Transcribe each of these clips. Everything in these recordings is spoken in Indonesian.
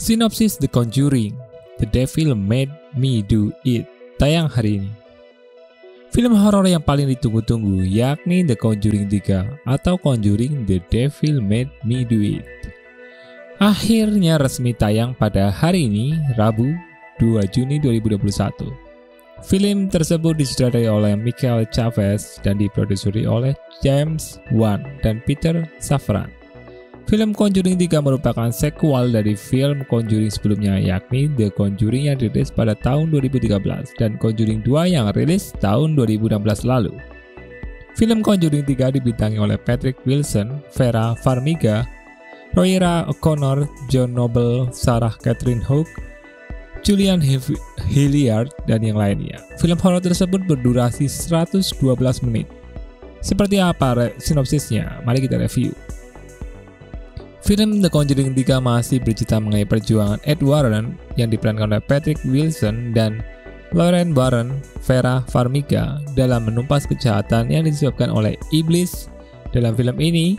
Sinopsis The Conjuring, The Devil Made Me Do It, tayang hari ini. Film horor yang paling ditunggu-tunggu yakni The Conjuring 3 atau Conjuring The Devil Made Me Do It. Akhirnya resmi tayang pada hari ini, Rabu 2 Juni 2021. Film tersebut disutradarai oleh Michael Chavez dan diproduseri oleh James Wan dan Peter Safran. Film Conjuring 3 merupakan sequel dari film Conjuring sebelumnya, yakni The Conjuring yang dirilis pada tahun 2013 dan Conjuring 2 yang rilis tahun 2016 lalu. Film Conjuring 3 dibintangi oleh Patrick Wilson, Vera Farmiga, Royera O'Connor, John Noble, Sarah Catherine Hook, Julian Hilliard, dan yang lainnya. Film horor tersebut berdurasi 112 menit. Seperti apa sinopsisnya? Mari kita review. Film The Conjuring 3 masih bercerita mengenai perjuangan Ed Warren yang diperankan oleh Patrick Wilson dan Lauren Warren, Vera Farmiga, dalam menumpas kejahatan yang disebabkan oleh iblis. Dalam film ini,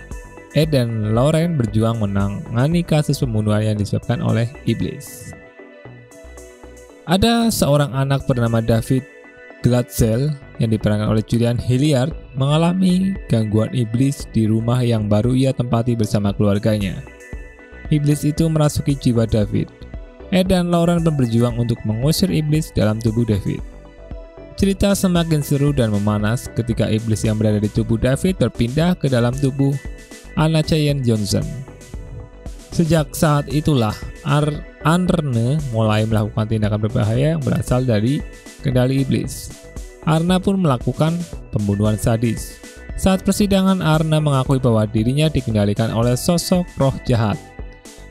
Ed dan Lauren berjuang menangani kasus pembunuhan yang disebabkan oleh iblis. Ada seorang anak bernama David Glatzel yang diperankan oleh Julian Hilliard mengalami gangguan iblis di rumah yang baru ia tempati bersama keluarganya. Iblis itu merasuki jiwa David. Ed dan Lauren berjuang untuk mengusir iblis dalam tubuh David. Cerita semakin seru dan memanas ketika iblis yang berada di tubuh David berpindah ke dalam tubuh Anna Cheyenne Johnson. Sejak saat itulah Arne mulai melakukan tindakan berbahaya yang berasal dari kendali iblis. Arna pun melakukan pembunuhan sadis. Saat persidangan, Arna mengakui bahwa dirinya dikendalikan oleh sosok roh jahat.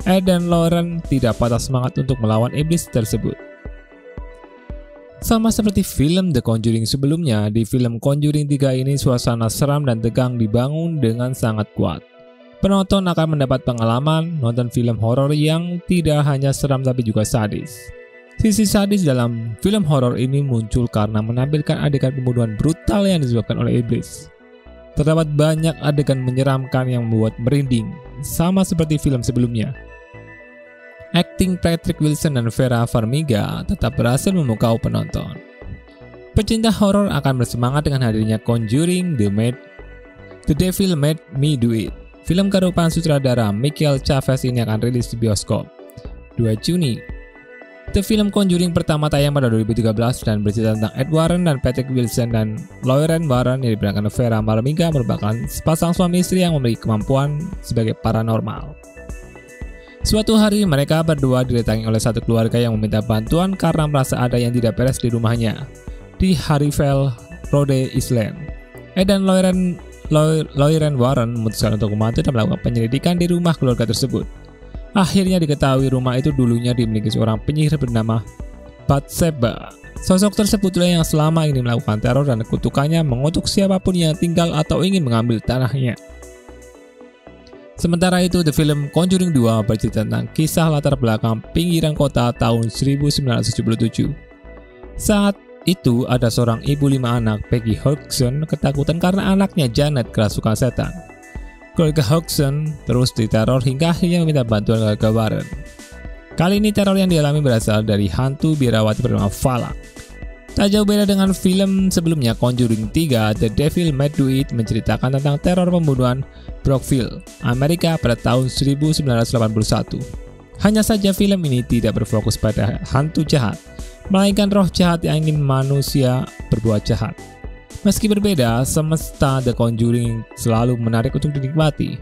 Ed dan Lauren tidak patah semangat untuk melawan iblis tersebut. Sama seperti film The Conjuring sebelumnya, di film Conjuring 3 ini suasana seram dan tegang dibangun dengan sangat kuat. Penonton akan mendapat pengalaman nonton film horor yang tidak hanya seram tapi juga sadis. Sisi sadis dalam film horor ini muncul karena menampilkan adegan pembunuhan brutal yang disebabkan oleh iblis. Terdapat banyak adegan menyeramkan yang membuat merinding, sama seperti film sebelumnya. Akting Patrick Wilson dan Vera Farmiga tetap berhasil memukau penonton. Pecinta horor akan bersemangat dengan hadirnya Conjuring The Devil Made Me Do It. Film karupaan sutradara Michael Chavez ini akan rilis di bioskop 2 Juni. The film Conjuring pertama tayang pada 2013 dan bercerita tentang Ed Warren dan Patrick Wilson dan Lauren Warren yang diperankan Vera Farmiga merupakan sepasang suami istri yang memiliki kemampuan sebagai paranormal. Suatu hari mereka berdua didatangi oleh satu keluarga yang meminta bantuan karena merasa ada yang tidak beres di rumahnya di Harryville, Rhode Island. Ed dan Lauren Warren memutuskan untuk membantu dan melakukan penyelidikan di rumah keluarga tersebut. Akhirnya diketahui rumah itu dulunya dimiliki seorang penyihir bernama Bathsheba. Sosok tersebutlah yang selama ini melakukan teror dan kutukannya mengutuk siapapun yang tinggal atau ingin mengambil tanahnya. Sementara itu, The Film Conjuring 2 bercerita tentang kisah latar belakang pinggiran kota tahun 1977. Saat itu ada seorang ibu 5 anak, Peggy Hodgson, ketakutan karena anaknya Janet kerasukan setan. Keluarga Hodgson terus diteror hingga akhirnya meminta bantuan keluarga Warren. Kali ini teror yang dialami berasal dari hantu biarawati bernama Valak. Tak jauh beda dengan film sebelumnya, Conjuring 3 The Devil Made Do It menceritakan tentang teror pembunuhan Brockville, Amerika pada tahun 1981. Hanya saja film ini tidak berfokus pada hantu jahat, melainkan roh jahat yang ingin manusia berbuat jahat. Meski berbeda, semesta The Conjuring selalu menarik untuk dinikmati.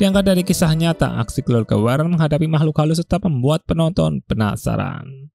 Diangkat dari kisah nyata, aksi keluarga Warren menghadapi makhluk halus tetap membuat penonton penasaran.